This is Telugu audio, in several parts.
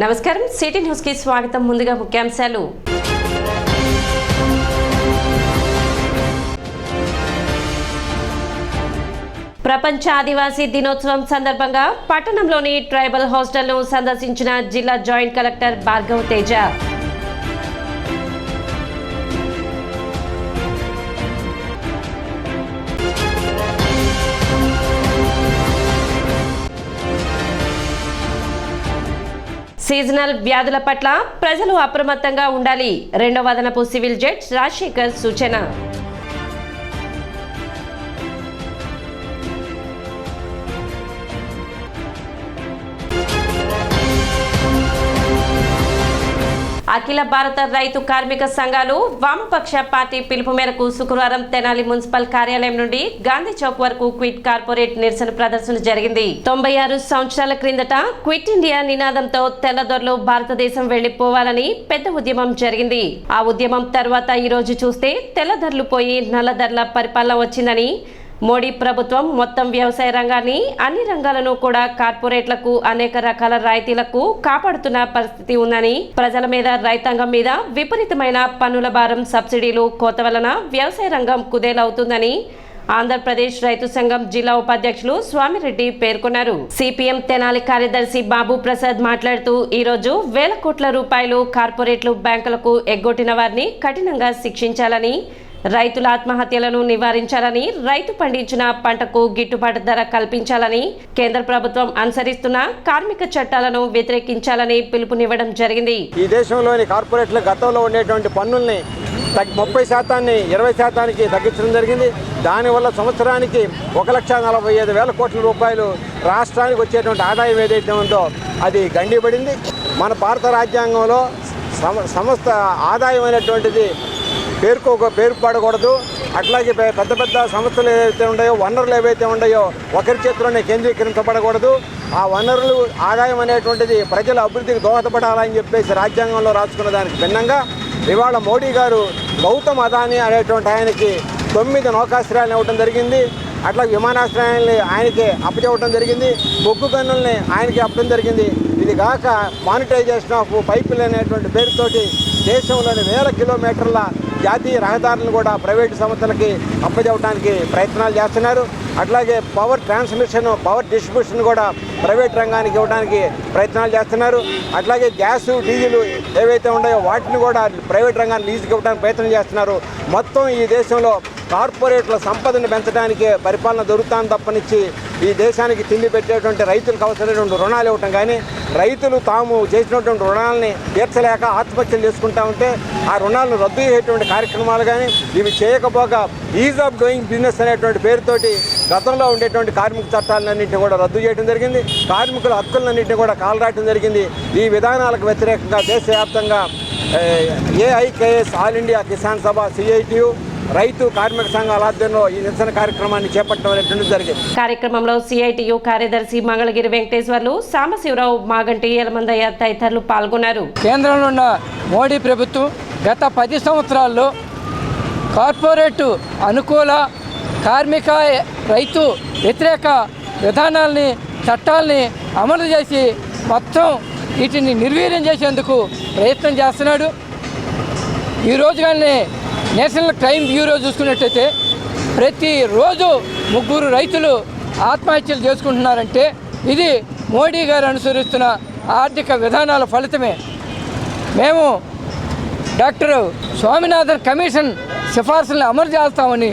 నమస్కారం సిటీ న్యూస్ కి స్వాగతం. ముందుగా ముఖ్యాంశాలు. ప్రపంచ ఆదివాసీ దినోత్సవం సందర్భంగా పట్టణంలోని ట్రైబల్ హాస్టల్ను సందర్శించిన జిల్లా joint collector Bhargav Teja. Seasonal వ్యాధుల పట్ల ప్రజలు అప్రమత్తంగా ఉండాలి. రెండవ అదనపు సివిల్ జడ్జి రాజశేఖర్ సూచన. అఖిల భారత రైతు కార్మిక సంఘాలు వామపక్ష పార్టీ పిలుపు మేరకు శుక్రవారం తెనాలి మున్సిపల్ కార్యాలయం నుండి గాంధీ చౌక్ వరకు క్విట్ కార్పొరేట్ నిరసన ప్రదర్శన జరిగింది. 96 సంవత్సరాల క్రిందట క్విట్ ఇండియా నినాదంతో తెల్లదొరలు భారతదేశం వెళ్లిపోవాలని పెద్ద ఉద్యమం జరిగింది. ఆ ఉద్యమం తర్వాత ఈ రోజు చూస్తే తెల్లదొరలు పోయి నల్లదొరల పరిపాలన వచ్చిందని, మోడీ ప్రభుత్వం మొత్తం వ్యవసాయ రంగాన్ని, అన్ని రంగాలను కూడా కార్పొరేట్లకు అనేక రకాల రాయితీలకు కాపాడుతున్న పరిస్థితి ఉందని, ప్రజల మీద రైతాంగం మీద విపరీతమైన పన్నుల భారం, సబ్సిడీలు కోత వలన వ్యవసాయ రంగం కుదేలవుతుందని ఆంధ్రప్రదేశ్ రైతు సంఘం జిల్లా ఉపాధ్యక్షులు స్వామిరెడ్డి పేర్కొన్నారు. సిపిఎం తెనాలి కార్యదర్శి బాబు ప్రసాద్ మాట్లాడుతూ ఈ రోజు వేల కోట్ల రూపాయలు కార్పొరేట్లు, బ్యాంకులకు ఎగ్గొట్టిన వారిని కఠినంగా శిక్షించాలని, రైతుల ఆత్మహత్యలను నివారించాలని, రైతు పండించిన పంటకు గిట్టుబాటు ధర కల్పించాలని, కేంద్ర ప్రభుత్వం అనుసరిస్తున్న కార్మిక చట్టాలను వ్యతిరేకించాలని పిలుపునివ్వడం జరిగింది. ఈ దేశంలోని కార్పొరేట్ల గతంలో ఉండేటువంటి పన్నుల్ని 30% 20% తగ్గించడం జరిగింది. దానివల్ల సంవత్సరానికి 1,45,000 కోట్ల రూపాయలు రాష్ట్రానికి వచ్చేటువంటి ఆదాయం ఏదైతే ఉందో అది గండిపడింది. మన భారత రాజ్యాంగంలో సమస్త ఆదాయం అనేటువంటిది పేరుపడకూడదు. అట్లాగే పెద్ద పెద్ద సంస్థలు ఏవైతే ఉన్నాయో, వనరులు ఏవైతే ఉన్నాయో ఒకరి చేతిలోనే కేంద్రీకరించబడకూడదు. ఆ వనరులు ఆదాయం అనేటువంటిది ప్రజల అభివృద్ధికి దోహదపడాలని చెప్పేసి రాజ్యాంగంలో రాసుకున్న దానికి భిన్నంగా ఇవాళ మోడీ గారు గౌతమ్ అదానీ అనేటువంటి ఆయనకి 9 నౌకాశ్రయాలను ఇవ్వడం జరిగింది. అట్లా విమానాశ్రయాల్ని ఆయనకే అప్పచెప్పడం జరిగింది. బొగ్గు గనుల్ని ఆయనకి అప్పడం జరిగింది. ఇది కాక మానిటైజేషన్ ఆఫ్ పైపులు అనేటువంటి పేరుతోటి దేశంలోని వేల కిలోమీటర్ల జాతీయ రహదారులను కూడా ప్రైవేటు సంస్థలకి అప్పచెప్పడానికి ప్రయత్నాలు చేస్తున్నారు. అట్లాగే పవర్ ట్రాన్స్మిషన్, పవర్ డిస్ట్రిబ్యూషన్ కూడా ప్రైవేట్ రంగానికి ఇవ్వడానికి ప్రయత్నాలు చేస్తున్నారు. అట్లాగే గ్యాసు, డీజిల్ ఏవైతే ఉన్నాయో వాటిని కూడా ప్రైవేట్ రంగాన్ని లీజుకి ఇవ్వడానికి ప్రయత్నం చేస్తున్నారు. మొత్తం ఈ దేశంలో కార్పొరేట్ల సంపదను పెంచడానికే పరిపాలన దొరుకుతాను తప్పనిచ్చి ఈ దేశానికి తిండి పెట్టేటువంటి రైతులకు అవసరమైనటువంటి రుణాలు ఇవ్వటం కానీ, రైతులు తాము చేసినటువంటి రుణాలని తీర్చలేక ఆత్మహత్యలు చేసుకుంటా ఉంటే ఆ రుణాలను రద్దు చేసేటువంటి కార్యక్రమాలు కానీ ఇవి చేయకపోగా ఈజ్ ఆఫ్ డూయింగ్ బిజినెస్ అనేటువంటి పేరుతోటి గతంలో ఉండేటువంటి కార్మిక చట్టాలన్నింటినీ కూడా రద్దు చేయడం జరిగింది. కార్మికుల హక్కులన్నింటినీ కూడా కాలరాయడం జరిగింది. ఈ విధానాలకు వ్యతిరేకంగా దేశవ్యాప్తంగా ఏఐకేఎస్ ఆల్ ఇండియా కిసాన్ సభ, సిఐటియు, రైతు కార్మిక సంఘాల ఆధ్వర్యంలో ఈ నిరసన కార్యక్రమాన్ని చేపట్టడం అనేటువంటి జరిగింది. కార్యక్రమంలో సిఐటియు కార్యదర్శి మంగళగిరి వెంకటేశ్వర్లు, సాంబశివరావు, మాగంటి యలమందయ్య తదితరులు పాల్గొన్నారు. కేంద్రంలో ఉన్న మోడీ ప్రభుత్వం గత 10 సంవత్సరాల్లో కార్పొరేటు అనుకూల, కార్మిక, రైతు వ్యతిరేక విధానాల్ని, చట్టాలని అమలు చేసి మొత్తం వీటిని నిర్వీర్యం చేసేందుకు ప్రయత్నం చేస్తున్నాడు. ఈరోజు కానీ నేషనల్ క్రైమ్ బ్యూరో చూసుకున్నట్టయితే ప్రతిరోజు 3 రైతులు ఆత్మహత్యలు చేసుకుంటున్నారంటే ఇది మోడీ గారు అనుసరిస్తున్న ఆర్థిక విధానాల ఫలితమే. మేము డాక్టర్ స్వామినాథన్ కమిషన్ సిఫార్సులను అమలు చేస్తామని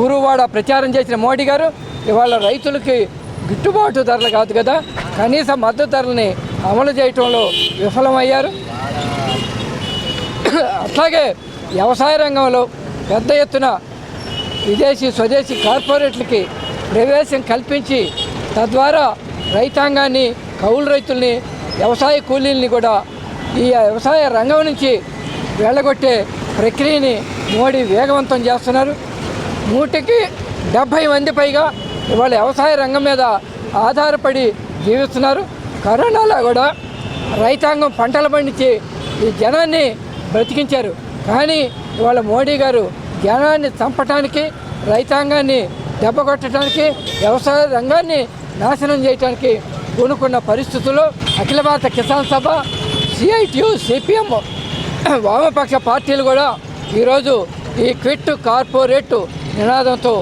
ఊరువాడ ప్రచారం చేసిన మోడీ గారు ఇవాళ రైతులకి గిట్టుబాటు ధరలు కాదు కదా, కనీస మద్దతు ధరలని అమలు చేయటంలో విఫలమయ్యారు. అట్లాగే వ్యవసాయ రంగంలో పెద్ద ఎత్తున విదేశీ, స్వదేశీ కార్పొరేట్లకి ప్రవేశం కల్పించి తద్వారా రైతాంగాన్ని, కౌలు రైతుల్ని, వ్యవసాయ కూలీల్ని కూడా ఈ వ్యవసాయ రంగం నుంచి వెళ్ళగొట్టే ప్రక్రియని మోడీ వేగవంతం చేస్తున్నారు. 170 మంది పైగా ఇవాళ వ్యవసాయ రంగం మీద ఆధారపడి జీవిస్తున్నారు. కరోనాలో కూడా రైతాంగం పంటలు పండించి ఈ జనాన్ని బ్రతికించారు. కానీ ఇవాళ మోడీ గారు జనాన్ని చంపటానికి, రైతాంగాన్ని దెబ్బకొట్టడానికి, వ్యవసాయ రంగాన్ని నాశనం చేయడానికి పూనుకున్న పరిస్థితుల్లో అఖిల భారత కిసాన్ సభ, సిఐటియు, సిపిఎం వామపక్ష పార్టీలు కూడా ఈరోజు ఈ క్విట్ కార్పొరేట్ నినాదంతో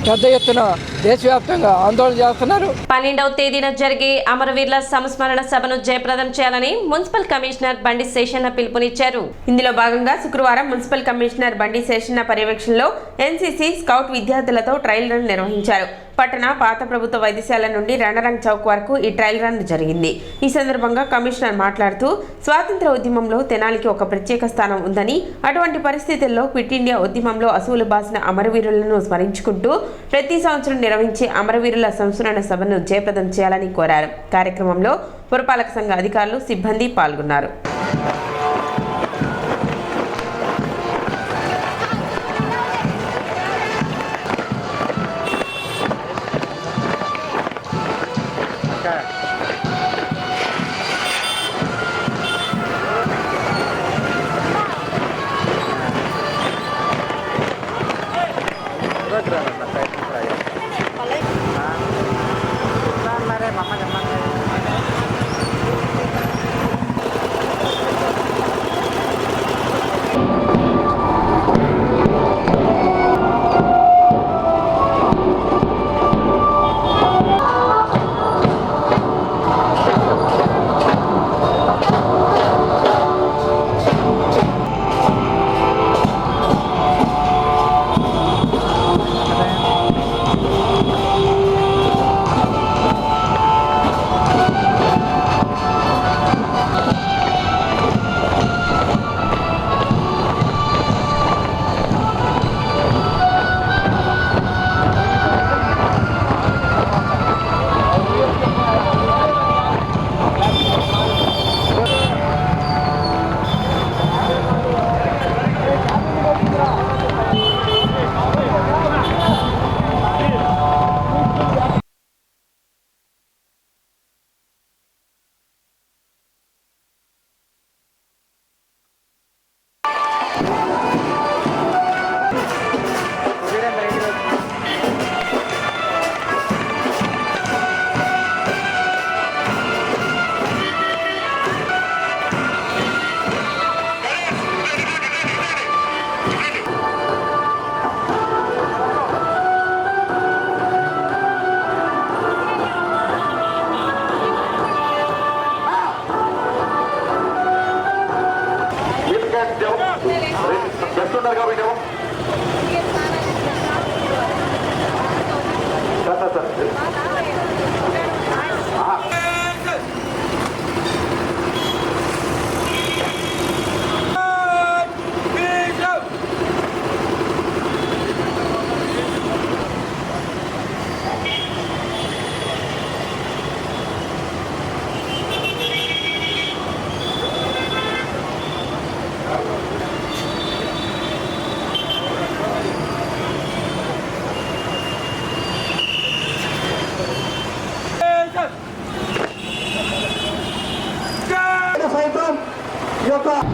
పెద్ద ఎత్తున దేశవ్యాప్తంగా ఆందోళన చేస్తున్నారు. 12వ తేదీన జరిగే అమరవీరుల సంస్మరణ సభను జయప్రదం చేయాలని మున్సిపల్ కమిషనర్ బండి శేషన్న పిలుపునిచ్చారు. ఇందులో భాగంగా శుక్రవారం మున్సిపల్ కమిషనర్ బండి శేషన్న పర్యవేక్షణలో ఎన్సీసీ స్కౌట్ విద్యార్థులతో ట్రయల్ రన్ నిర్వహించారు. పట్టణ పాత ప్రభుత్వ వైద్యశాల నుండి రణరంగ్ చౌక్ వరకు ఈ ట్రయల్ రన్ జరిగింది. ఈ సందర్భంగా కమిషనర్ మాట్లాడుతూ స్వాతంత్ర ఉద్యమంలో తెనాలికి ఒక ప్రత్యేక స్థానం ఉందని, అటువంటి పరిస్థితుల్లో క్విట్ ఇండియా ఉద్యమంలో అసూలు బాసిన అమరవీరులను స్మరించుకుంటూ ప్రతి సంవత్సరం నిర్వహించే అమరవీరుల సంస్మరణ సభను జయప్రదం చేయాలని కోరారు. కార్యక్రమంలో పురపాలక సంఘ అధికారులు, సిబ్బంది పాల్గొన్నారు.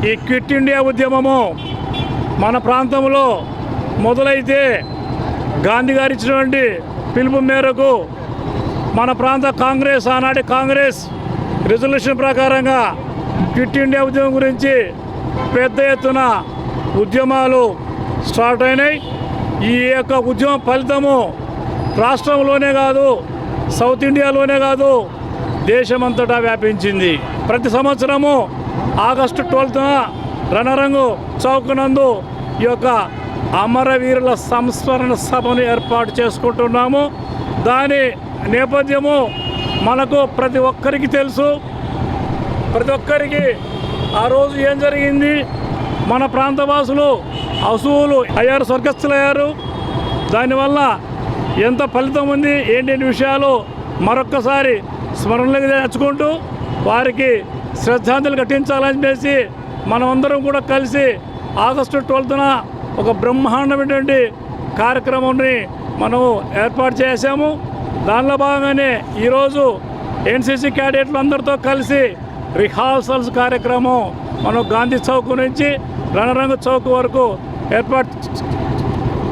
ఈ క్విట్ ఇండియా ఉద్యమము మన ప్రాంతంలో మొదలైతే గాంధీ గారు ఇచ్చినటువంటి పిలుపు మేరకు మన ప్రాంత కాంగ్రెస్, ఆనాటి కాంగ్రెస్ రెజల్యూషన్ ప్రకారంగా క్విట్ ఇండియా ఉద్యమం గురించి పెద్ద ఎత్తున ఉద్యమాలు స్టార్ట్ అయినాయి. ఈ యొక్క ఉద్యమం ఫలితము రాష్ట్రంలోనే కాదు, సౌత్ ఇండియాలోనే కాదు, దేశమంతటా వ్యాపించింది. ప్రతి సంవత్సరము ఆగస్టు 12న రణరంగు చౌక్ నందు ఈ యొక్క అమరవీరుల సంస్మరణ సభను ఏర్పాటు చేసుకుంటున్నాము. దాని నేపథ్యము మనకు ప్రతి ఒక్కరికి తెలుసు. ప్రతి ఒక్కరికి ఆ రోజు ఏం జరిగింది, మన ప్రాంతవాసులు అసూలు అయ్యారు, స్వర్గస్థులయ్యారు. దానివల్ల ఎంత ఫలితం ఉంది, ఏంటి విషయాలు మరొక్కసారి స్మరణలోకి తెచ్చుకుంటూ వారికి శ్రద్ధాంజలి ఘటించాలని చెప్పేసి మనమందరం కూడా కలిసి ఆగస్టు 12న ఒక బ్రహ్మాండమైనటువంటి కార్యక్రమాన్ని మనము ఏర్పాటు చేశాము. దానిలో భాగంగానే ఈరోజు ఎన్సీసీ క్యాడెట్లు అందరితో కలిసి రిహార్సల్స్ కార్యక్రమం మనం గాంధీ చౌక్ నుంచి రణరంగ చౌక్ వరకు ఏర్పాటు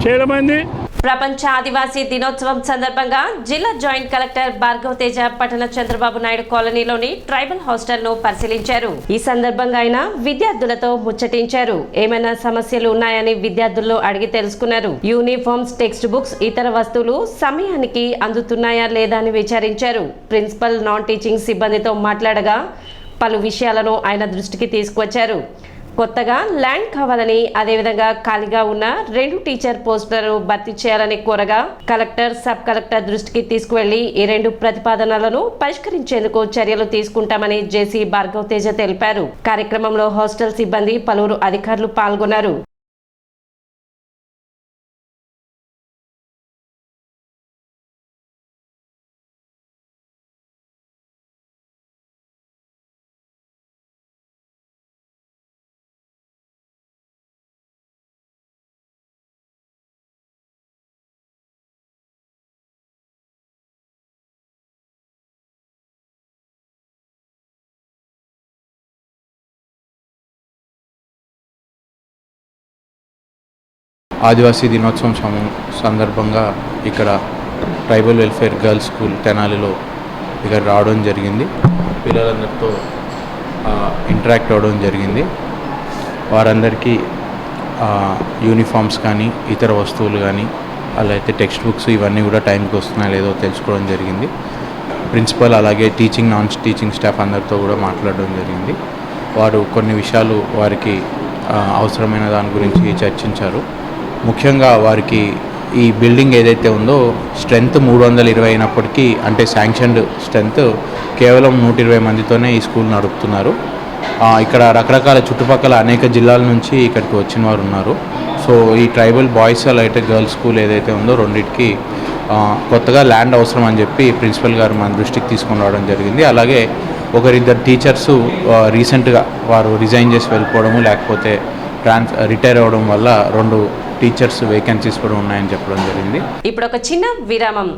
చేయడమైంది. ప్రపంచ ఆదివాసీ దినోత్సవం సందర్భంగా జిల్లా జాయింట్ కలెక్టర్ భార్గవ్ తేజ పట్టణ చంద్రబాబు నాయుడు కాలనీలోని ట్రైబల్ హాస్టల్ ను పరిశీలించారు. ఈ సందర్భంగా ఆయన విద్యార్థులతో ముచ్చటించారు. ఏమైనా సమస్యలు ఉన్నాయని విద్యార్థుల్లో అడిగి తెలుసుకున్నారు. యూనిఫామ్స్, టెక్స్ట్ బుక్స్, ఇతర వస్తువులు సమయానికి అందుతున్నాయా లేదా అని విచారించారు. ప్రిన్సిపల్, నాన్ టీచింగ్ సిబ్బందితో మాట్లాడగా పలు విషయాలను ఆయన దృష్టికి తీసుకువచ్చారు. కొత్తగా ల్యాండ్ కావాలని, అదేవిధంగా ఖాళీగా ఉన్న 2 టీచర్ పోస్టులను భర్తీ చేయాలని కోరగా కలెక్టర్, సబ్ కలెక్టర్ దృష్టికి తీసుకువెళ్లి ఈ 2 ప్రతిపాదనలను పరిష్కరించేందుకు చర్యలు తీసుకుంటామని జేసీ భార్గవ్ తేజ తెలిపారు. కార్యక్రమంలో హాస్టల్ సిబ్బంది, పలువురు అధికారులు పాల్గొన్నారు. ఆదివాసీ దినోత్సవం సందర్భంగా ఇక్కడ ట్రైబల్ వెల్ఫేర్ గర్ల్స్ స్కూల్ తెనాలిలో ఇక్కడ రావడం జరిగింది. పిల్లలందరితో ఇంటరాక్ట్ అవ్వడం జరిగింది. వారందరికీ యూనిఫామ్స్ కానీ, ఇతర వస్తువులు కానీ, అలాగే టెక్స్ట్ బుక్స్ ఇవన్నీ కూడా టైంకి వస్తున్నాయో లేదో తెలుసుకోవడం జరిగింది. ప్రిన్సిపల్ అలాగే టీచింగ్, నాన్ టీచింగ్ స్టాఫ్ అందరితో కూడా మాట్లాడడం జరిగింది. వారు కొన్ని విషయాలు వారికి అవసరమైన దాని గురించి చర్చించారు. ముఖ్యంగా వారికి ఈ బిల్డింగ్ ఏదైతే ఉందో స్ట్రెంత్ 320 అయినప్పటికీ, అంటే శాంక్షన్డ్ స్ట్రెంత్ కేవలం 120 మందితోనే ఈ స్కూల్ నడుపుతున్నారు. ఇక్కడ రకరకాల చుట్టుపక్కల అనేక జిల్లాల నుంచి ఇక్కడికి వచ్చిన వారు ఉన్నారు. సో ఈ ట్రైబల్ బాయ్స్ అలాగే గర్ల్స్ స్కూల్ ఏదైతే ఉందో రెండింటికి కొత్తగా ల్యాండ్ అవసరం అని చెప్పి ప్రిన్సిపల్ గారు మన దృష్టికి తీసుకొని రావడం జరిగింది. అలాగే ఒకరిద్దరు టీచర్సు రీసెంట్గా వారు రిజైన్ చేసి వెళ్ళిపోవడము, లేకపోతే రిటైర్ అవ్వడం వల్ల 2 టీచర్స్ వేకెన్సీస్ కూడా ఉన్నాయని చెప్పడం జరిగింది. ఇప్పుడు ఒక చిన్న విరామం.